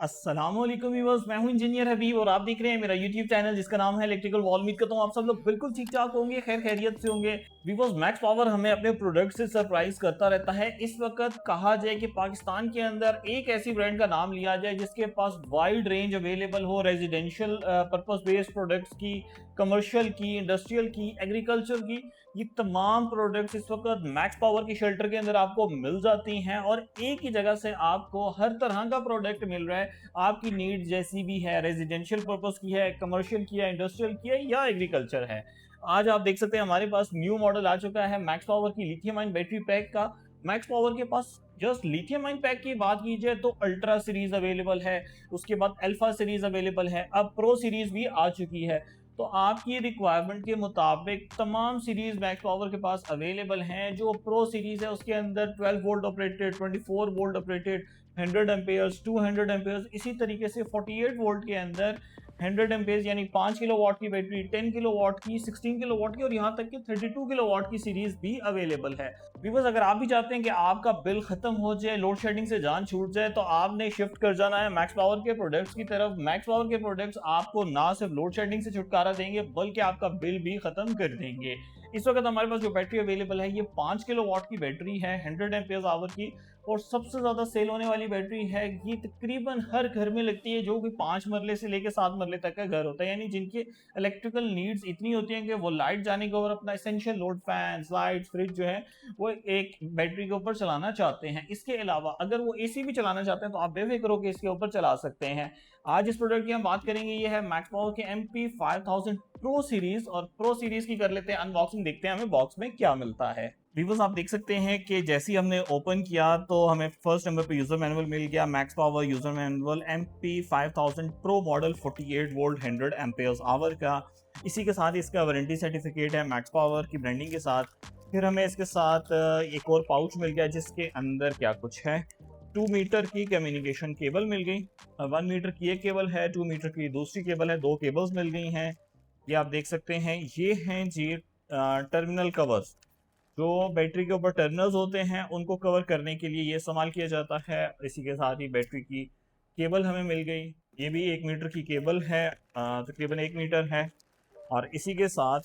अस्सलामुअलैकुम व्यूअर्स, मैं हूं इंजीनियर हबीब और आप देख रहे हैं मेरा यूट्यूब चैनल जिसका नाम है इलेक्ट्रिकल वॉल। उम्मीद करता हूं आप सब लोग बिल्कुल ठीक ठाक होंगे, खैर खैरियत से होंगे। व्यूअर्स, मैक्स पावर हमें अपने प्रोडक्ट से सरप्राइज करता रहता है। इस वक्त कहा जाए कि पाकिस्तान के अंदर एक ऐसी ब्रांड का नाम लिया जाए जिसके पास वाइड रेंज अवेलेबल हो, रेजिडेंशियल पर्पस बेस्ड प्रोडक्ट्स की, कमर्शियल की, इंडस्ट्रियल की, एग्रीकल्चर की, ये तमाम प्रोडक्ट्स इस वक्त मैक्स पावर की शेल्टर के अंदर आपको मिल जाती हैं और एक ही जगह से आपको हर तरह का प्रोडक्ट मिल रहा है। आपकी नीड जैसी भी है, रेजिडेंशियल पर्पस की है, कमर्शियल की है, इंडस्ट्रियल की है या एग्रीकल्चर है। आज आप देख सकते हैं हमारे पास न्यू मॉडल आ चुका है मैक्स पावर की लिथियम आयन बैटरी पैक का। मैक्स पावर के पास जस्ट लिथियम आयन पैक की बात की जाए तो अल्ट्रा सीरीज अवेलेबल है, उसके बाद अल्फा सीरीज अवेलेबल है, अब प्रो सीरीज भी आ चुकी है। तो आपकी रिक्वायरमेंट के मुताबिक तमाम सीरीज मैक्स पावर के पास अवेलेबल हैं। जो प्रो सीरीज है उसके अंदर 12 volt operated, 24 volt operated, 100 Ampere's, 200 Ampere's, इसी तरीके से 48 वोल्ट के अंदर 100 एम्पेयर्स यानी 5 किलो वाट की बैटरी, 10 किलो वाट की, 16 किलो वाट की और यहाँ तक कि 32 किलो वाट की सीरीज भी अवेलेबल है। व्यूअर्स, अगर आप भी चाहते हैं कि आपका बिल खत्म हो जाए, लोड शेडिंग से जान छूट जाए, तो आपने शिफ्ट कर जाना है मैक्स पावर के प्रोडक्ट्स की तरफ। मैक्स पावर के प्रोडक्ट्स आपको ना सिर्फ लोड शेडिंग से छुटकारा देंगे बल्कि आपका बिल भी खत्म कर देंगे। इस वक्त हमारे पास जो बैटरी अवेलेबल है ये 5 किलो वाट की बैटरी है, 100 एम्पेयर आवर की, और सबसे ज्यादा सेल होने वाली बैटरी है। ये तकरीबन हर घर में लगती है जो कि 5 मरले से लेकर 7 मरले तक का घर होता है, यानी जिनके इलेक्ट्रिकल नीड्स इतनी होती हैं कि वो लाइट जाने के और अपना essential load, fan, light, fridge जो है वो एक बैटरी के ऊपर चलाना चाहते हैं। इसके अलावा अगर वो एसी भी चलाना चाहते हैं तो आप बेफिक्र होकर इसके ऊपर चला सकते हैं। आज इस प्रोडक्ट की हम बात करेंगे, ये है मैक्स पावर के MP5000 प्रो सीरीज, और प्रो सीरीज की कर लेते हैं अनबॉक्सिंग, देखते हैं हमें बॉक्स में क्या मिलता है। व्यूअर्स, आप देख सकते हैं कि जैसे ही हमने ओपन किया तो हमें फर्स्ट नंबर पे यूजर मैनुअल मिल गया। Max power user manual MP5000 pro model 48 volt 100 amperes hour का। इसी के साथ इसका वारंटी सर्टिफिकेट है मैक्स पावर की ब्रांडिंग के साथ। फिर हमें इसके साथ एक और पाउच मिल गया जिसके अंदर क्या कुछ है। 2 मीटर की कम्युनिकेशन केबल मिल गई, 1 मीटर की एक केबल है, 2 मीटर की दूसरी केबल है, दो केबल्स मिल गई हैं। ये आप देख सकते हैं, ये हैं जी टर्मिनल कवर्स। जो बैटरी के ऊपर टर्मिनल्स होते हैं उनको कवर करने के लिए ये इस्तेमाल किया जाता है। इसी के साथ ही बैटरी की केबल हमें मिल गई, ये भी 1 मीटर की केबल है, तकरीबन 1 मीटर है। और इसी के साथ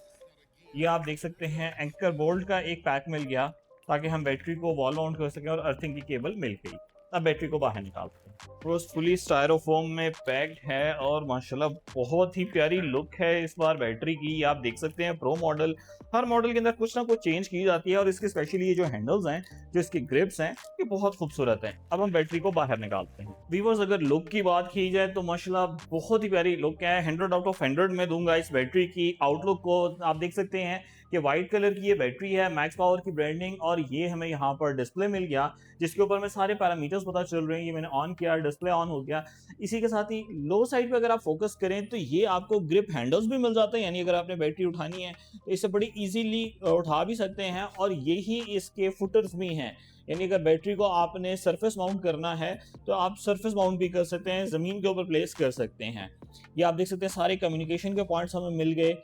ये आप देख सकते हैं एंकर बोल्ट का एक पैक मिल गया ताकि हम बैटरी को वॉल माउंट कर सकें, और अर्थिंग की केबल मिल गई। अब बैटरी को बाहर निकालते हैं। प्रोस फुली स्टायरोफोम में पैक्ड है और माशाल्लाह बहुत ही प्यारी लुक है इस बार बैटरी की। आप देख सकते हैं प्रो मॉडल, हर मॉडल के अंदर कुछ ना कुछ चेंज की जाती है और इसके स्पेशली ये जो हैंडल्स हैं, जो इसकी ग्रिप्स हैं, ये बहुत खूबसूरत हैं। अब हम बैटरी को बाहर निकालते हैं। व्यूअर्स, अगर लुक की बात की जाए तो माशाल्लाह बहुत ही प्यारी लुक है। 100 आउट ऑफ 100 में दूंगा इस बैटरी की आउटलुक को। आप देख सकते हैं कि व्हाइट कलर की ये बैटरी है, मैक्स पावर की ब्रांडिंग, और ये हमें यहाँ पर डिस्प्ले मिल गया जिसके ऊपर में सारे पैरामीटर्स पता चल रहे हैं। ये मैंने ऑन किया, डिस्प्ले ऑन हो गया। इसी के साथ ही लो साइड पे अगर आप फोकस करें तो ये आपको ग्रिप हैंडल्स भी मिल जाते हैं, यानी अगर आपने बैटरी उठानी है तो इसे बड़ी इजीली उठा भी सकते हैं। और यही इसके फुटर्स भी हैं, यानी अगर बैटरी को आपने सरफेस माउंट करना है तो आप सरफेस माउंट भी कर सकते हैं, जमीन के ऊपर प्लेस कर सकते हैं। ये आप देख सकते हैं सारे कम्युनिकेशन के पॉइंट्स हमें मिल गए।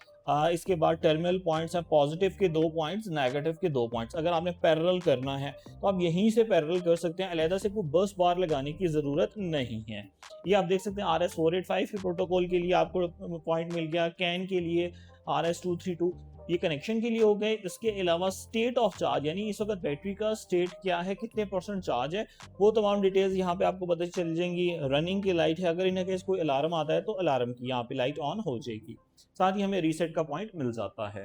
इसके बाद टर्मिनल पॉइंट्स हैं, पॉजिटिव के 2 पॉइंट्स, नेगेटिव के 2 पॉइंट्स। अगर आपने पैरेलल करना है तो आप यहीं से पैरेलल कर सकते हैं, अलहदा से कोई बस बार लगाने की ज़रूरत नहीं है। ये आप देख सकते हैं RS485 के प्रोटोकॉल के लिए आपको पॉइंट मिल गया, कैन के लिए RS232, ये कनेक्शन के लिए हो गए। इसके अलावा स्टेट ऑफ चार्ज, यानी इस वक्त बैटरी का स्टेट क्या है, कितने % चार्ज है, वो तमाम डिटेल्स यहाँ पे आपको पता चल जाएंगी। रनिंग की लाइट है, अगर इन केस कोई अलार्म आता है तो अलार्म की यहाँ पे लाइट ऑन हो जाएगी। साथ ही हमें रीसेट का पॉइंट मिल जाता है।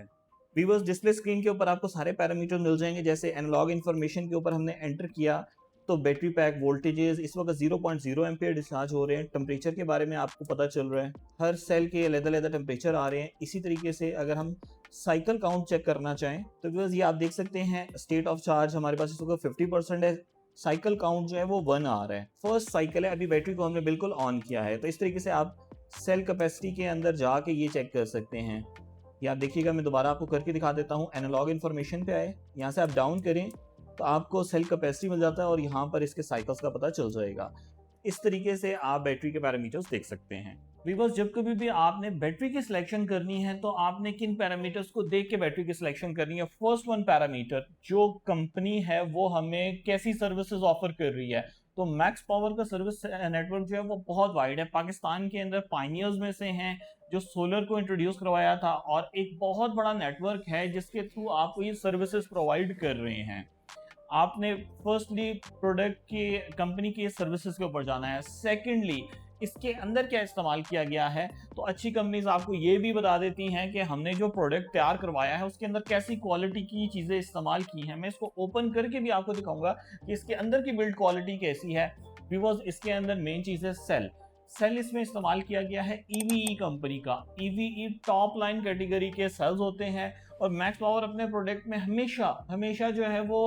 व्यूअर्स, डिस्प्ले स्क्रीन के ऊपर आपको सारे पैरामीटर मिल जाएंगे। जैसे एनालॉग इन्फॉर्मेशन के ऊपर हमने एंटर किया तो बैटरी पैक वोल्टेजेस इस वक्त 0.0 एम्पियर डिस्चार्ज हो रहे हैं। टेम्परेचर के बारे में आपको पता चल रहा है, हर सेल के अलग-अलग टेम्परेचर आ रहे हैं। इसी तरीके से अगर हम साइकिल काउंट चेक करना चाहें तो व्यूअर्स ये आप देख सकते हैं, स्टेट ऑफ चार्ज हमारे पास इस वक्त 50% है, साइकिल काउंट जो है वो 1 आ रहा है। फर्स्ट साइकिल है, अभी बैटरी को हमने बिल्कुल ऑन किया है। तो इस तरीके से आप सेल कैपेसिटी के अंदर जाके ये चेक कर सकते हैं। ये आप देखिएगा, मैं दोबारा आपको करके दिखा देता हूँ। एनालॉग इन्फॉर्मेशन पे आए, यहाँ से आप डाउन करें तो आपको सेल कैपेसिटी मिल जाता है और यहाँ पर इसके साइकिल्स का पता चल जाएगा। इस तरीके से आप बैटरी के पैरामीटर्स देख सकते हैं। व्यूअर्स, जब कभी भी आपने बैटरी की सिलेक्शन करनी है तो आपने किन पैरामीटर्स को देख के बैटरी की सिलेक्शन करनी है। फर्स्ट वन पैरामीटर, जो कंपनी है वो हमें कैसी सर्विसेज ऑफर कर रही है, तो मैक्स पावर का सर्विस नेटवर्क जो है वो बहुत वाइड है। पाकिस्तान के अंदर पायनियर्स में से हैं जो सोलर को इंट्रोड्यूस करवाया था, और एक बहुत बड़ा नेटवर्क है जिसके थ्रू आपको ये सर्विसेज प्रोवाइड कर रहे हैं। आपने फर्स्टली प्रोडक्ट की कंपनी की सर्विसेज के ऊपर जाना है। सेकेंडली इसके अंदर क्या इस्तेमाल किया गया है, तो अच्छी कंपनीज आपको ये भी बता देती हैं कि हमने जो प्रोडक्ट तैयार करवाया है उसके अंदर कैसी क्वालिटी की चीज़ें इस्तेमाल की हैं। मैं इसको ओपन करके भी आपको दिखाऊंगा कि इसके अंदर की बिल्ड क्वालिटी कैसी है। बिकॉज इसके अंदर मेन चीज़ है सेल इसमें इस्तेमाल किया गया है ईवीई कंपनी का। ईवीई टॉप लाइन कैटेगरी के सेल्स होते हैं, और मैक्स पावर अपने प्रोडक्ट में हमेशा हमेशा जो है वो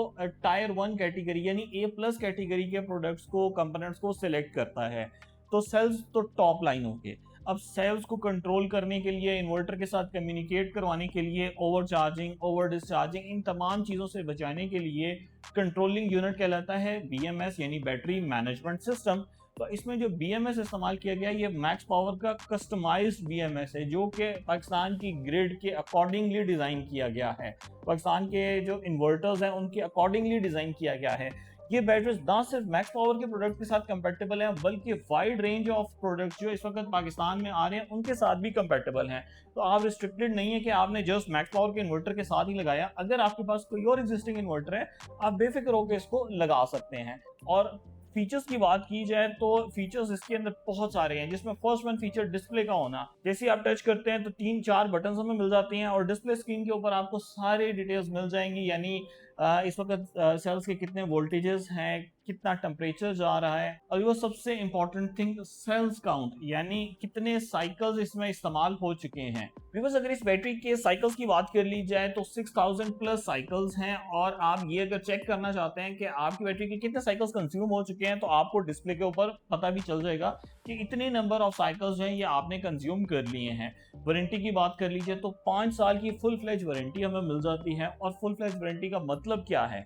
टायर 1 कैटेगरी यानी A+ कैटेगरी के प्रोडक्ट्स को, कंपोनेंट्स को सिलेक्ट करता है। तो सेल्स तो टॉप लाइन होंगे। अब सेल्स को कंट्रोल करने के लिए, इन्वर्टर के साथ कम्युनिकेट करवाने के लिए, ओवर चार्जिंग, ओवर डिस्चार्जिंग, इन तमाम चीज़ों से बचाने के लिए कंट्रोलिंग यूनिट कहलाता है BMS यानी बैटरी मैनेजमेंट सिस्टम। तो इसमें जो BMS इस्तेमाल किया गया ये मैक्स पावर का कस्टमाइज्ड BMS है, जो कि पाकिस्तान की ग्रिड के अकॉर्डिंगली डिज़ाइन किया गया है। पाकिस्तान के जो इन्वर्टर्स हैं उनके अकॉर्डिंगली डिज़ाइन किया गया है। ये बैटरीज ना सिर्फ मैक्स पावर के प्रोडक्ट के साथ कंपैटिबल हैं, बल्कि वाइड रेंज ऑफ प्रोडक्ट्स जो इस वक्त पाकिस्तान में आ रहे हैं उनके साथ भी कंपैटिबल हैं। तो आप रिस्ट्रिक्टेड नहीं है कि आपने जस्ट मैक्स पावर के इन्वर्टर के साथ ही लगाया। अगर आपके पास कोई और एग्जिस्टिंग इन्वर्टर है, आप बेफिक्र होकर इसको लगा सकते हैं। और फीचर्स की बात की जाए तो फीचर्स इसके अंदर बहुत सारे हैं, जिसमें फर्स्ट वन फीचर डिस्प्ले का होना। जैसे आप टच करते हैं तो 3-4 बटन हमें मिल जाती हैं, और डिस्प्ले स्क्रीन के ऊपर आपको सारी डिटेल्स मिल जाएंगी। यानी इस वक्त सेल्स के कितने वोल्टेजेस हैं, कितना टेम्परेचर जा रहा है, और वो सबसे इंपॉर्टेंट थिंग सेल्स काउंट, यानी कितने साइकिल्स इसमें इस्तेमाल हो चुके हैं। बिकॉज अगर इस बैटरी के साइकिल्स की बात कर ली जाए तो 6000+ साइकिल्स हैं, और आप ये अगर चेक करना चाहते हैं कि आपकी बैटरी के कितने साइकिल्स कंज्यूम हो चुके हैं, तो आपको डिस्प्ले के ऊपर पता भी चल जाएगा कि इतने नंबर ऑफ साइकिल्स हैं ये आपने कंज्यूम कर लिए हैं। वारंटी की बात कर लीजिए तो 5 साल की फुल फ्लेज वारंटी हमें मिल जाती है। और फुल फ्लेज वारंटी का मतलब क्या है?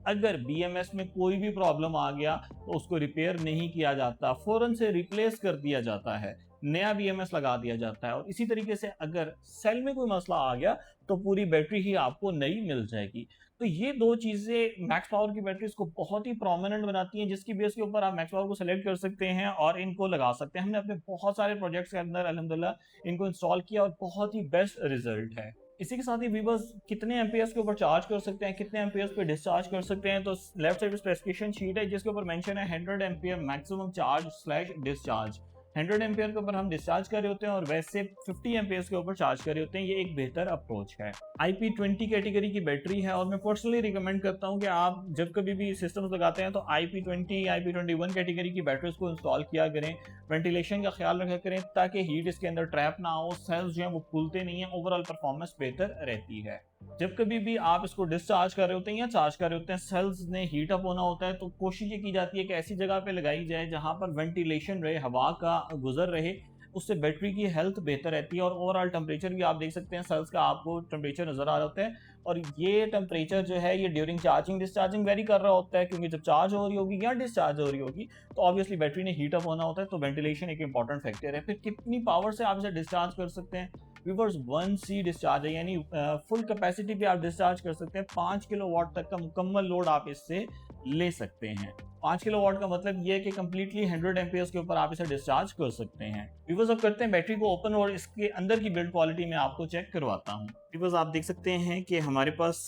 अगर BMS में कोई भी प्रॉब्लम आ गया तो उसको रिपेयर नहीं किया जाता, फौरन से रिप्लेस कर दिया जाता है, नया BMS लगा दिया जाता है। और इसी तरीके से अगर सेल में कोई मसला आ गया तो पूरी बैटरी ही आपको नई मिल जाएगी। तो ये दो चीज़ें मैक्स पावर की बैटरीज को बहुत ही प्रोमिनेंट बनाती हैं, जिसकी बेस के ऊपर आप मैक्स पावर को सेलेक्ट कर सकते हैं और इनको लगा सकते हैं। हमने अपने बहुत सारे प्रोजेक्ट्स के अंदर अल्हम्दुलिल्लाह इनको इंस्टॉल किया और बहुत ही बेस्ट रिजल्ट है। इसी के साथ ही वीवर्स कितने एम्पियर्स के ऊपर चार्ज कर सकते हैं, कितने एम्पियर्स पे डिस्चार्ज कर सकते हैं, तो लेफ्ट साइड पे स्पेसिफिकेशन शीट है जिसके ऊपर मेंशन है 100 ampere maximum charge slash discharge. 100 ampere के ऊपर हम डिस्चार्ज कर रहे होते हैं और वैसे 50 एम्पियर्स के ऊपर चार्ज कर रहे होते हैं। ये एक बेहतर अप्रोच है। IP20 कैटेगरी की बैटरी है, और मैं पर्सनली रिकमेंड करता हूं कि आप जब कभी भी सिस्टम्स लगाते हैं तो IP20 IP21 कैटेगरी की बैटरीज को इंस्टॉल किया करें। वेंटिलेशन का ख्याल रखा करें ताकि हीट इसके अंदर ट्रैप ना हो, सेल्स जो है वो फूलते नहीं है, ओवरऑल परफॉर्मेंस बेहतर रहती है। जब कभी भी आप इसको डिस्चार्ज कर रहे होते हैं या चार्ज कर रहे होते हैं, सेल्स ने हीट अप होना होता है, तो कोशिश ये की जाती है कि ऐसी जगह पे लगाई जाए जहां पर वेंटिलेशन रहे, हवा का गुजर रहे। उससे बैटरी की हेल्थ बेहतर रहती है, और ओवरऑल टेम्परेचर भी आप देख सकते हैं सेल्स का आपको टेम्परेचर नजर आ रहा होता है। और ये टेम्परेचर जो है ये ड्यूरिंग चार्जिंग डिस्चार्जिंग वेरी कर रहा होता है, क्योंकि जब चार्ज हो रही होगी या डिस्चार्ज हो रही होगी तो ऑब्वियसली बैटरी ने हीट अप होना होता है। तो वेंटिलेशन एक इंपॉर्टेंट फैक्टर है। फिर कितनी पावर से आप इसे डिस्चार्ज कर सकते हैं? व्यूअर्स 1C डिस्चार्ज है, यानी फुल कैपेसिटी पे आप डिस्चार्ज कर सकते हैं। 5 किलोवाट तक का मुकम्मल लोड आप इससे ले सकते हैं। 5 किलोवाट का मतलब ये है कि कंप्लीटली 100 एम्पियर्स के ऊपर आप इसे डिस्चार्ज कर सकते हैं। व्यूअर्स अब करते हैं बैटरी को ओपन, और इसके अंदर की बिल्ड क्वालिटी में आपको चेक करवाता हूँ। व्यूअर्स आप देख सकते हैं कि हमारे पास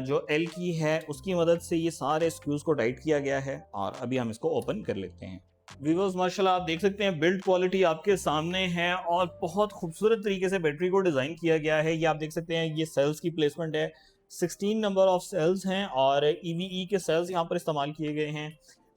जो L की है उसकी मदद से ये सारे स्क्रूज को टाइट किया गया है, और अभी हम इसको ओपन कर लेते हैं। व्यूअर्स माशाल्लाह आप देख सकते हैं बिल्ड क्वालिटी आपके सामने है, और बहुत खूबसूरत तरीके से बैटरी को डिज़ाइन किया गया है। ये आप देख सकते हैं ये सेल्स की प्लेसमेंट है, 16 नंबर ऑफ सेल्स हैं, और EVE के सेल्स यहाँ पर इस्तेमाल किए गए हैं।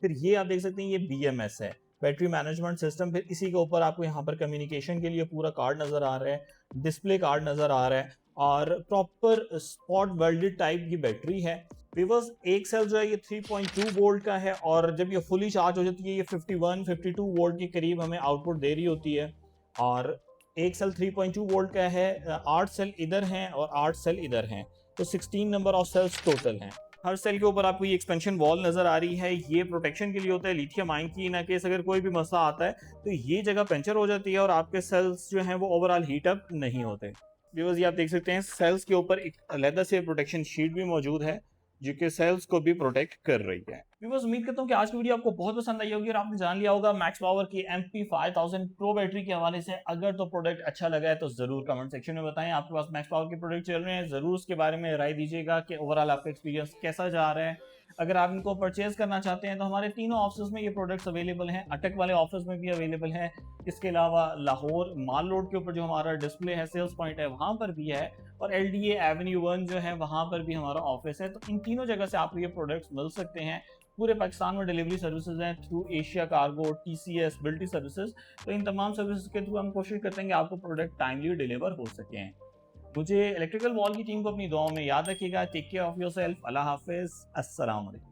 फिर ये आप देख सकते हैं ये BMS है, बैटरी मैनेजमेंट सिस्टम। फिर इसी के ऊपर आपको यहाँ पर कम्युनिकेशन के लिए पूरा कार्ड नज़र आ रहा है, डिस्प्ले कार्ड नज़र आ रहा है, और प्रॉपर स्पॉट वेल्डेड टाइप की बैटरी है। व्यूअर्स एक सेल जो है ये 3.2 वोल्ट का है, और जब ये फुली चार्ज हो जाती है ये 51-52 वोल्ट के करीब हमें आउटपुट दे रही होती है। और एक सेल 3.2 वोल्ट का है, 8 सेल इधर हैं और 8 सेल इधर हैं, तो 16 नंबर ऑफ सेल्स टोटल हैं। हर सेल के ऊपर आपको ये एक्सपेंशन वॉल नजर आ रही है, ये प्रोटेक्शन के लिए होता है लिथियम आयन की, ना केस अगर कोई भी मसला आता है तो ये जगह पंचर हो जाती है और आपके सेल्स जो हैं वो ओवरऑल हीट अप नहीं होते। व्यूअर्स ये आप देख सकते हैं सेल्स के ऊपर एक अलग से प्रोटेक्शन शीट भी मौजूद है, जो कि सेल्स को भी प्रोटेक्ट कर रही है। व्यूअर्स, उम्मीद करता हूँ कि आज की वीडियो आपको बहुत पसंद आई होगी और आपने जान लिया होगा मैक्स पावर की MP5000 प्रो बैटरी के हवाले से। अगर तो प्रोडक्ट अच्छा लगा है तो जरूर कमेंट सेक्शन में बताएं। आपके पास मैक्स पावर के प्रोडक्ट चल रहे हैं, जरूर उसके बारे में राय दीजिएगा कि ओवरऑल आपका एक्सपीरियंस कैसा जा रहा है। अगर आप इनको परचेज करना चाहते हैं तो हमारे तीनों ऑफिस में ये प्रोडक्ट्स अवेलेबल हैं। अटक वाले ऑफिस में भी अवेलेबल हैं। इसके अलावा लाहौर माल रोड के ऊपर जो हमारा डिस्प्ले है, सेल्स पॉइंट है, वहां पर भी है। और LDA एवेन्यू 1 जो है वहां पर भी हमारा ऑफिस है। तो इन तीनों जगह से आपको ये प्रोडक्ट्स मिल सकते हैं। पूरे पाकिस्तान में डिलीवरी सर्विसेज हैं थ्रू एशिया कार्गो, TCS, बिल्टी सर्विसेज। तो इन तमाम सर्विसेज के थ्रू हम कोशिश करते हैं कि आपको प्रोडक्ट टाइमली डिलीवर हो सके। मुझे इलेक्ट्रिकल वॉल की टीम को अपनी दुआओं में याद रखिएगा। Take care of yourself. Allah हाफिज। अस्सलाम वालेकुम।